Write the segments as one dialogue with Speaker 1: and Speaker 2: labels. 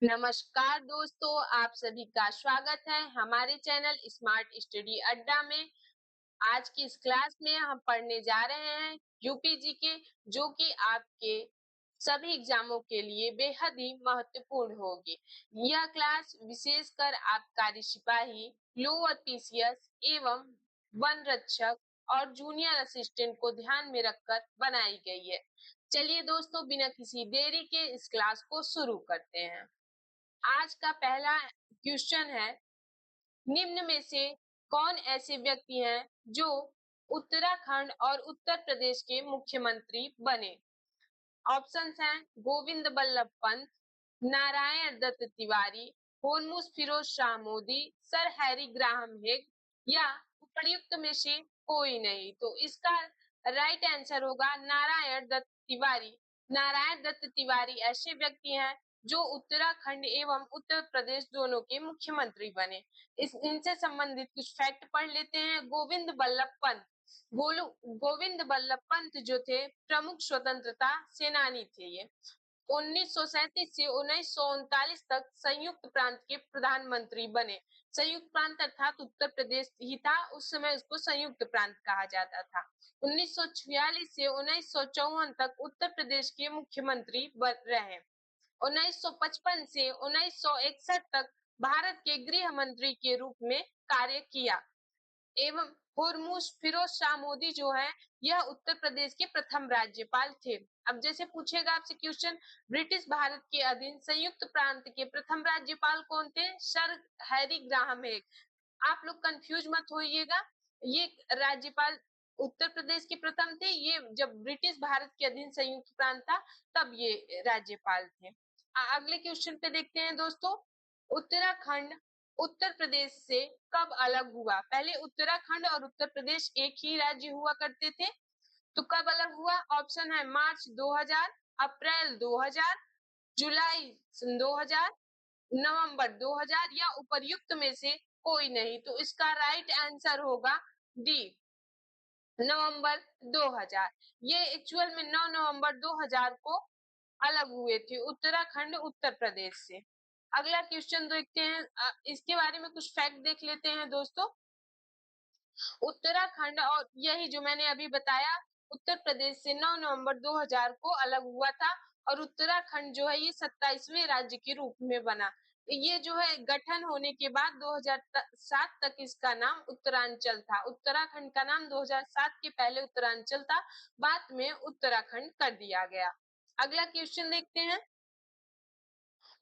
Speaker 1: नमस्कार दोस्तों, आप सभी का स्वागत है हमारे चैनल स्मार्ट स्टडी अड्डा में। आज की इस क्लास में हम पढ़ने जा रहे हैं यूपीजी के, जो कि आपके सभी एग्जामों के लिए बेहद ही महत्वपूर्ण होगी। यह क्लास विशेषकर आप कार्य सिपाही, लोअर पीसीएस एवं वन रक्षक और जूनियर असिस्टेंट को ध्यान में रखकर बनाई गई है। चलिए दोस्तों, बिना किसी देरी के इस क्लास को शुरू करते हैं। आज का पहला क्वेश्चन है, निम्न में से कौन ऐसे व्यक्ति हैं जो उत्तराखंड और उत्तर प्रदेश के मुख्यमंत्री बने? ऑप्शंस हैं Govind Ballabh Pant, Narayan Datt Tiwari, Hormuz Firoz Shah Modi, sir Harry Graham Haig या उपर्युक्त में से कोई नहीं। तो इसका राइट आंसर होगा नारायण दत्त तिवारी। नारायण दत्त तिवारी ऐसे व्यक्ति हैं जो उत्तराखंड एवं उत्तर प्रदेश दोनों के मुख्यमंत्री बने। इनसे संबंधित कुछ फैक्ट पढ़ लेते हैं। गोविंद बल्लभ पंत, गोविंद बल्लभ पंत जो थे प्रमुख स्वतंत्रता सेनानी थे। ये 1937 से 1939 तक संयुक्त प्रांत के प्रधानमंत्री बने। संयुक्त प्रांत अर्थात उत्तर प्रदेश ही था, उस समय उसको संयुक्त प्रांत कहा जाता था। 1946 से 1954 तक उत्तर प्रदेश के मुख्यमंत्री रहे। 1955 से 1961 तक भारत के गृह मंत्री के रूप में कार्य किया। एवं होर्मुज फिरोज शाह मोदी जो है, यह उत्तर प्रदेश के प्रथम राज्यपाल थे। अब जैसे पूछेगा आपसे क्वेश्चन, ब्रिटिश भारत के अधीन संयुक्त प्रांत के प्रथम राज्यपाल कौन थे? Sir Harry Graham Hague. आप लोग कंफ्यूज मत होइएगा, ये राज्यपाल उत्तर प्रदेश के प्रथम थे। ये जब ब्रिटिश भारत के अधीन संयुक्त प्रांत था तब ये राज्यपाल थे। अगले क्वेश्चन पे देखते हैं दोस्तों, उत्तराखंड उत्तर प्रदेश से कब अलग हुआ? पहले उत्तराखंड और उत्तर प्रदेश एक ही राज्य हुआ करते थे, तो कब अलग हुआ? ऑप्शन है मार्च 2000, अप्रैल 2000, जुलाई 2000, नवंबर 2000 या उपर्युक्त में से कोई नहीं। तो इसका राइट आंसर होगा डी, नवंबर 2000। ये एक्चुअल में 9 नवंबर 2000 को अलग हुए थे उत्तराखंड उत्तर प्रदेश से। अगला क्वेश्चन देखते हैं, इसके बारे में कुछ फैक्ट देख लेते हैं दोस्तों। उत्तराखंड और यही जो मैंने अभी बताया, उत्तर प्रदेश से 9 नवंबर 2000 को अलग हुआ था और उत्तराखंड जो है ये 27वें राज्य के रूप में बना। ये जो है गठन होने के बाद 2007 तक इसका नाम उत्तरांचल था। उत्तराखंड का नाम 2007 के पहले उत्तरांचल था, बाद में उत्तराखंड कर दिया गया। अगला क्वेश्चन देखते हैं,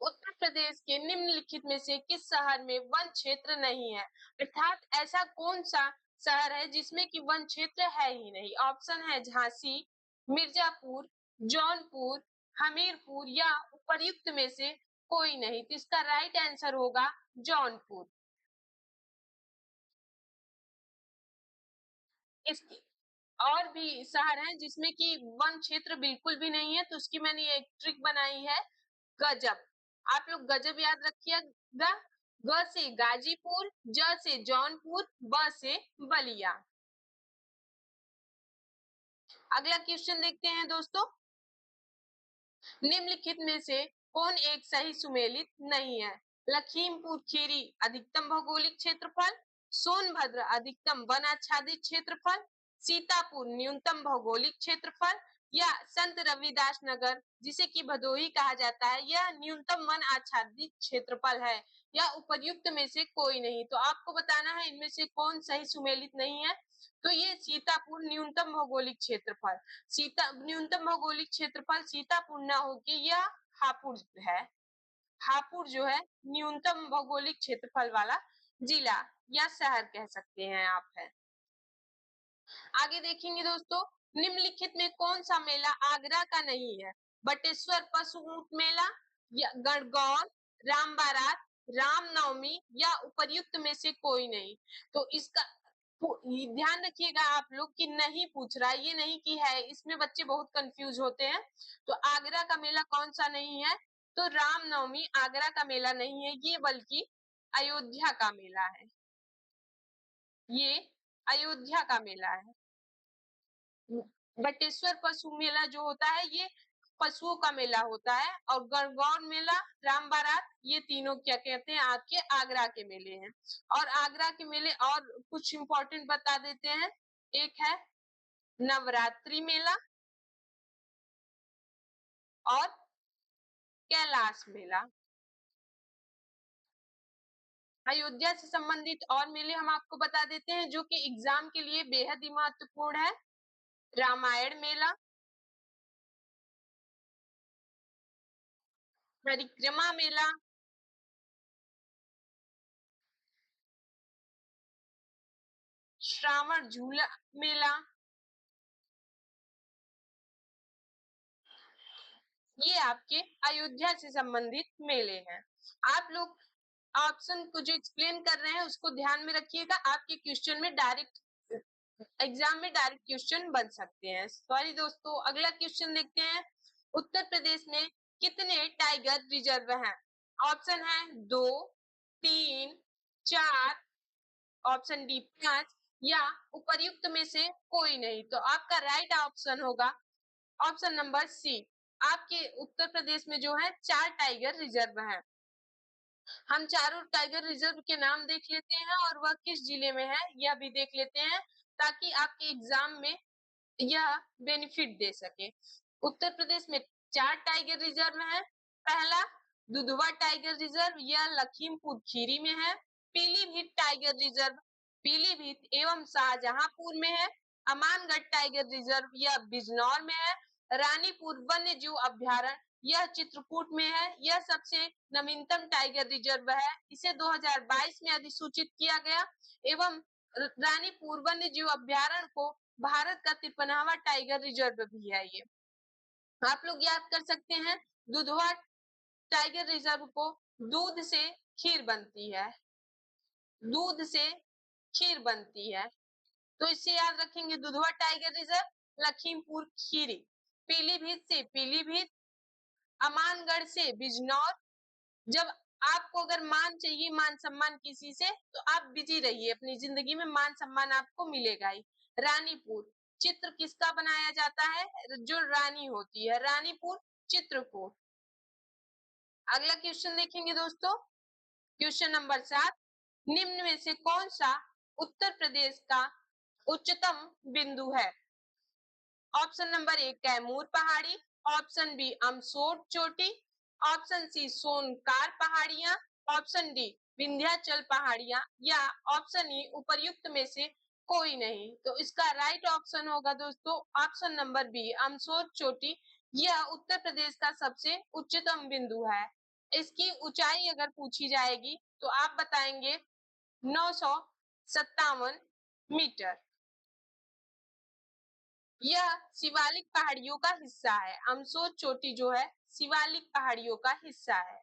Speaker 1: उत्तर प्रदेश के निम्नलिखित में से किस शहर में वन क्षेत्र नहीं है? अर्थात ऐसा कौन सा शहर है जिसमें कि वन क्षेत्र है ही नहीं? ऑप्शन है झांसी, मिर्जापुर, जौनपुर, हमीरपुर या उपर्युक्त में से कोई नहीं। तो इसका राइट आंसर होगा जौनपुर। इसकी और भी शहर हैं जिसमें कि वन क्षेत्र बिल्कुल भी नहीं है, तो उसकी मैंने एक ट्रिक बनाई है, गजब। आप लोग गजब याद रखिएगा। ग से गाजीपुर, ज से जौनपुर, ब से बलिया। अगला क्वेश्चन देखते हैं दोस्तों, निम्नलिखित में से कौन एक सही सुमेलित नहीं है? लखीमपुर खीरी अधिकतम भौगोलिक क्षेत्रफल, सोनभद्र अधिकतम वन आच्छादित क्षेत्रफल, सीतापुर न्यूनतम भौगोलिक क्षेत्रफल या संत रविदास नगर जिसे कि भदोही कहा जाता है, यह न्यूनतम वन आच्छादित क्षेत्रफल है या उपर्युक्त में से कोई नहीं। तो आपको बताना है इनमें से कौन सही सुमेलित नहीं है। तो ये सीतापुर न्यूनतम भौगोलिक क्षेत्रफल, न्यूनतम भौगोलिक क्षेत्रफल सीतापुर न होके यह हापुड़ है। हापुड़ जो है न्यूनतम भौगोलिक क्षेत्रफल वाला जिला या शहर कह सकते हैं आप है। आगे देखेंगे दोस्तों, निम्नलिखित में कौन सा मेला आगरा का नहीं है? बटेश्वर पशु ऊंट मेला या गणगौर, राम बारात, रामनवमी या उपर्युक्त में से कोई नहीं। तो इसका ध्यान रखिएगा आप लोग कि नहीं पूछ रहा है, ये नहीं कि है, इसमें बच्चे बहुत कंफ्यूज होते हैं। तो आगरा का मेला कौन सा नहीं है? तो रामनवमी आगरा का मेला नहीं है, ये बल्कि अयोध्या का मेला है। ये अयोध्या का मेला है। बटेश्वर पशु मेला जो होता है ये पशुओं का मेला होता है, और गणगौर मेला, राम बारात, ये तीनों क्या कहते हैं, आपके आगरा के मेले हैं। और आगरा के मेले और कुछ इंपॉर्टेंट बता देते हैं। एक है नवरात्रि मेला और कैलाश मेला। अयोध्या से संबंधित और मेले हम आपको बता देते हैं जो कि एग्जाम के लिए बेहद ही महत्वपूर्ण है। रामायण मेला, परिक्रमा मेला, श्रावण झूला मेला, ये आपके अयोध्या से संबंधित मेले हैं। आप लोग ऑप्शन को जो एक्सप्लेन कर रहे हैं उसको ध्यान में रखिएगा, आपके क्वेश्चन में डायरेक्ट एग्जाम में डायरेक्ट क्वेश्चन बन सकते हैं। सॉरी दोस्तों, अगला क्वेश्चन देखते हैं। उत्तर प्रदेश में कितने टाइगर रिजर्व हैं? ऑप्शन है 2, 3, 4, ऑप्शन डी 5, या उपर्युक्त में से कोई नहीं। तो आपका राइट ऑप्शन होगा ऑप्शन नंबर सी। आपके उत्तर प्रदेश में जो है 4 टाइगर रिजर्व हैं। हम चारों टाइगर रिजर्व के नाम देख लेते हैं और वह किस जिले में है यह भी देख लेते हैं, ताकि आपके एग्जाम में यह बेनिफिट दे सके। उत्तर प्रदेश में 4 टाइगर रिजर्व हैं। पहला दुधवा टाइगर रिजर्व, यह लखीमपुर खीरी में है। पीलीभीत टाइगर रिजर्व पीलीभीत एवं शाहजहांपुर में है। अमानगढ़ टाइगर रिजर्व यह बिजनौर में है। रानीपुर वन्य जीव अभ्यारण्य यह चित्रकूट में है। यह सबसे नवीनतम टाइगर रिजर्व है, इसे 2022 में अधिसूचित किया गया एवं रानीपुर वन्य जीव अभ्यारण्य को भारत का 53वां टाइगर रिजर्व भी है। ये आप लोग याद कर सकते हैं। दुधवा टाइगर रिजर्व को दूध से खीर बनती है, दूध से खीर बनती है, तो इसे याद रखेंगे। Dudhwa tiger reserve Lakhimpur Kheri. पीलीभीत से पीलीभीत, अमानगढ़ से बिजनौर। जब आपको अगर मान चाहिए, मान सम्मान किसी से, तो आप बिजी रहिए, अपनी जिंदगी में मान सम्मान आपको मिलेगा ही। रानीपुर चित्र किसका बनाया जाता है? जो रानी होती है, रानीपुर चित्रकूट। अगला क्वेश्चन देखेंगे दोस्तों, क्वेश्चन नंबर 7। निम्न में से कौन सा उत्तर प्रदेश का उच्चतम बिंदु है? ऑप्शन नंबर 1 कैमूर पहाड़ी, ऑप्शन बी अमसोट चोटी, ऑप्शन सी सोनकार पहाड़ियां, ऑप्शन डी विंध्याचल पहाड़ियां, या ऑप्शन ई उपर्युक्त में से कोई नहीं। तो इसका राइट ऑप्शन होगा दोस्तों ऑप्शन नंबर बी अमसोट चोटी। यह उत्तर प्रदेश का सबसे उच्चतम बिंदु है। इसकी ऊंचाई अगर पूछी जाएगी तो आप बताएंगे 957 मीटर। यह शिवालिक पहाड़ियों का हिस्सा है। अमसोच चोटी जो है शिवालिक पहाड़ियों का हिस्सा है।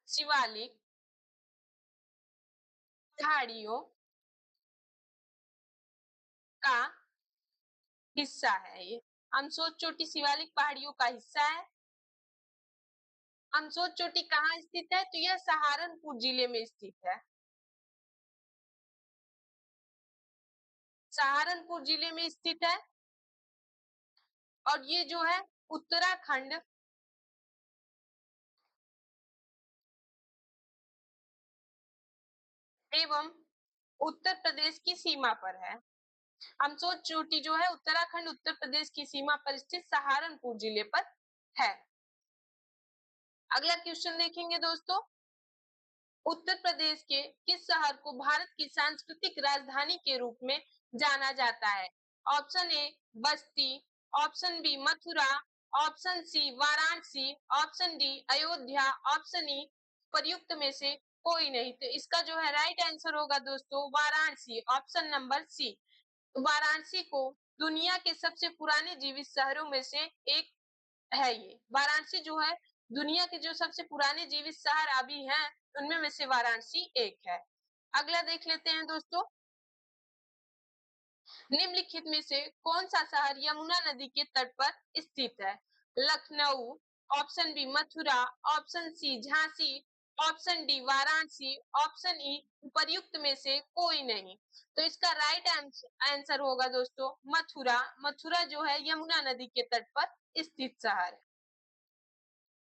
Speaker 1: शिवालिक पहाड़ियों का हिस्सा है ये। अमसोच चोटी शिवालिक पहाड़ियों का हिस्सा है। अमसोच चोटी कहाँ स्थित है? तो यह सहारनपुर जिले में स्थित है। सहारनपुर जिले में स्थित है और ये जो है उत्तराखंड एवं उत्तर प्रदेश की सीमा पर है। अमसोच चोटी जो है उत्तराखंड उत्तर प्रदेश की सीमा पर स्थित सहारनपुर जिले पर है। अगला क्वेश्चन देखेंगे दोस्तों, उत्तर प्रदेश के किस शहर को भारत की सांस्कृतिक राजधानी के रूप में जाना जाता है? Option A Basti, option B Mathura, option C Varanasi, option D Ayodhya, option E प्रयुक्त में से कोई नहीं। तो इसका जो है राइट आंसर होगा दोस्तों Varanasi, option number C. Varanasi को दुनिया के सबसे पुराने जीवित शहरों में से एक है। ये वाराणसी जो है दुनिया के जो सबसे पुराने जीवित शहर अभी हैं उनमें में से वाराणसी एक है। अगला देख लेते हैं दोस्तों, निम्नलिखित में से कौन सा शहर यमुना नदी के तट पर स्थित है? Lucknow, option B Mathura, option C Jhansi, option D Varanasi, option E उपर्युक्त में से कोई नहीं। तो इसका राइट आंसर होगा दोस्तों मथुरा। मथुरा जो है यमुना नदी के तट पर स्थित शहर है,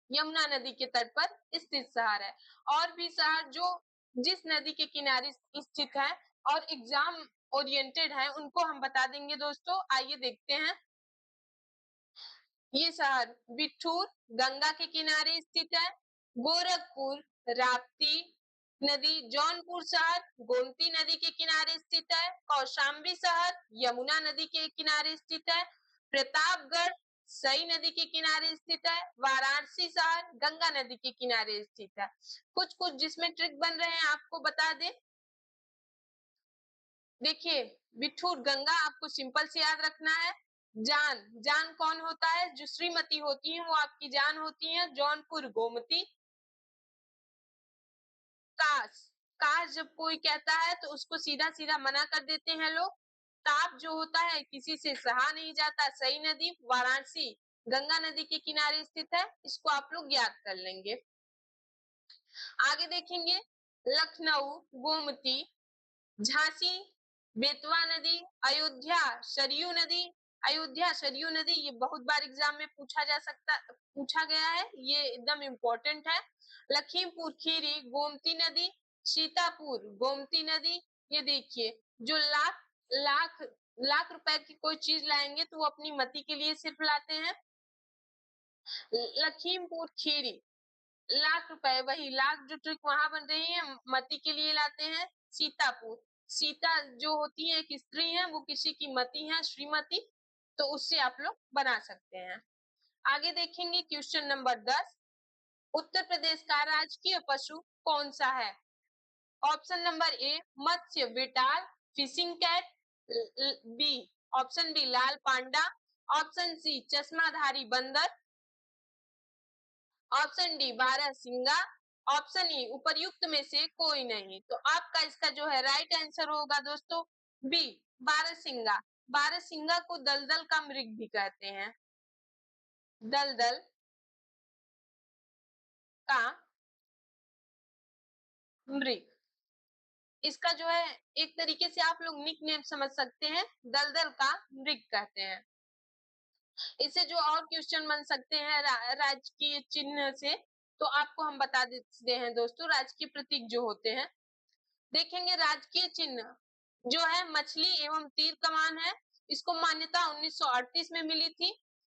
Speaker 1: यमुना नदी के तट पर स्थित शहर है। और भी शहर जो जिस नदी के किनारे स्थित है और एग्जाम ओरिएंटेड है उनको हम बता देंगे दोस्तों। आइए देखते हैं। ये शहर बिठूर गंगा के किनारे स्थित है, गोरखपुर राप्ती नदी जौनपुर शहर गोमती नदी के किनारे स्थित है, कौशाम्बी शहर यमुना नदी के किनारे स्थित है, प्रतापगढ़ सई नदी के किनारे स्थित है, वाराणसी शहर गंगा नदी के किनारे स्थित है। कुछ कुछ जिसमें ट्रिक बन रहे हैं आपको बता दे। देखिए बिठूर गंगा आपको सिंपल से याद रखना है। जान, जान कौन होता है? जो श्रीमती होती है वो आपकी जान होती है। जौनपुर गोमती। काश, काश जब कोई कहता है तो उसको सीधा सीधा मना कर देते हैं लोग। ताप जो होता है किसी से सहा नहीं जाता, सई नदी वाराणसी गंगा नदी के किनारे स्थित है। इसको आप लोग याद कर लेंगे। आगे देखेंगे लखनऊ गोमती, झांसी बेतवा नदी, अयोध्या सरयू नदी। अयोध्या सरयू नदी ये बहुत बार एग्जाम में पूछा गया है, ये एकदम इम्पोर्टेंट है। लखीमपुर खीरी गोमती नदी, सीतापुर गोमती नदी। ये देखिए जो लाख लाख लाख रुपए की कोई चीज लाएंगे तो वो अपनी मति के लिए सिर्फ लाते हैं। लखीमपुर खीरी लाख रुपए, वही लाख जो ट्रिक वहां बन रही है मति के लिए लाते हैं। सीतापुर, सीता जो होती है एक स्त्री है, वो किसी की मति है, श्रीमती, तो उससे आप लोग बना सकते हैं। आगे देखेंगे क्वेश्चन नंबर 10। उत्तर प्रदेश का राजकीय पशु कौन सा है? ऑप्शन नंबर ए मत्स्य विटाल fishing cat, B option B लाल पांडा, ऑप्शन सी चश्माधारी बंदर, ऑप्शन डी बारहसिंगा, ऑप्शन ई उपर्युक्त में से कोई नहीं। तो आपका इसका जो है राइट आंसर होगा दोस्तों बी बारहसिंगा। बारहसिंगा को दलदल का मृग भी कहते हैं, दलदल का मृग। इसका जो है एक तरीके से आप लोग निक नेम समझ सकते हैं, दलदल का मृग कहते हैं। इससे जो और क्वेश्चन बन सकते हैं राजकीय चिन्ह से, तो आपको हम बता देते हैं दोस्तों। राजकीय प्रतीक जो होते हैं, देखेंगे राजकीय चिन्ह जो है मछली एवं तीर कमान है। इसको मान्यता 1938 में मिली थी।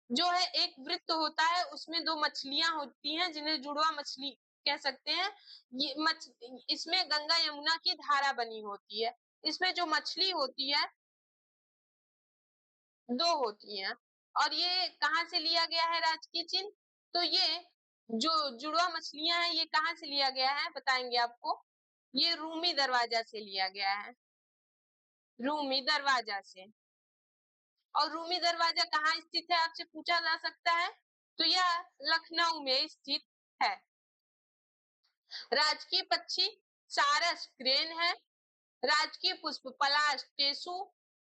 Speaker 1: जो है एक वृत्त होता है, उसमें दो मछलियां होती हैं जिन्हें जुड़वा मछली कह सकते हैं। इसमें गंगा यमुना की धारा बनी होती है। इसमें जो मछली होती है दो होती हैं। और ये कहाँ से लिया गया है राजकीय चिन्ह? तो ये जो जुड़वा मछलियां हैं ये कहाँ से लिया गया है बताएंगे आपको। ये रूमी दरवाजा से लिया गया है, रूमी दरवाजा से। और रूमी दरवाजा कहाँ स्थित है आपसे पूछा जा सकता है, तो यह लखनऊ में स्थित है। राजकीय पक्षी सारस क्रेन है। राजकीय पुष्प पलाश टेसु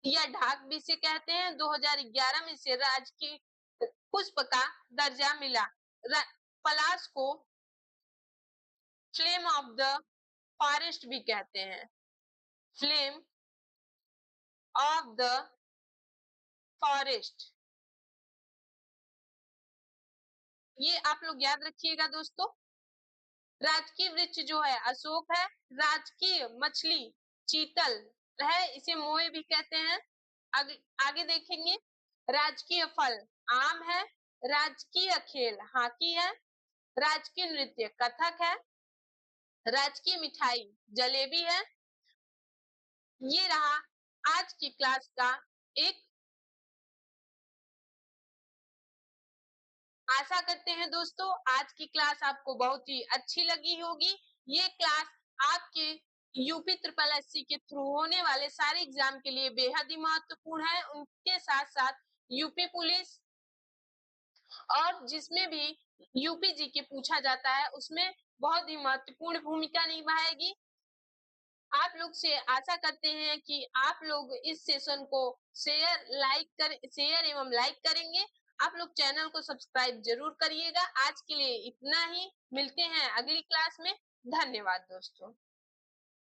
Speaker 1: या ढाक भी से कहते हैं। 2011 में से राजकीय पुष्प का दर्जा मिला। पलाश को फ्लेम ऑफ द फॉरेस्ट भी कहते हैं, फ्लेम ऑफ द फॉरेस्ट। ये आप लोग याद रखिएगा दोस्तों। राजकीय वृक्ष जो है अशोक है। राजकीय मछली चीतल है, इसे मोए भी कहते हैं। आगे देखेंगे राजकीय फल आम है। राजकीय खेल हॉकी है। राजकीय नृत्य कथक है। राजकीय मिठाई जलेबी है। ये रहा आज की क्लास का एक। आशा करते हैं दोस्तों आज की क्लास आपको बहुत ही अच्छी लगी होगी। ये क्लास आपके यूपी ट्रिपल एससी के थ्रू होने वाले सारे एग्जाम के लिए बेहद ही महत्वपूर्ण है। उनके साथ साथ यूपी पुलिस और जिसमें भी यूपी जीके पूछा जाता है उसमें बहुत ही महत्वपूर्ण भूमिका निभाएगी। आप लोग से आशा करते हैं कि आप लोग इस सेशन को शेयर एवं लाइक करेंगे। आप लोग चैनल को सब्सक्राइब जरूर करिएगा। आज के लिए इतना ही, मिलते हैं अगली क्लास में। धन्यवाद दोस्तों।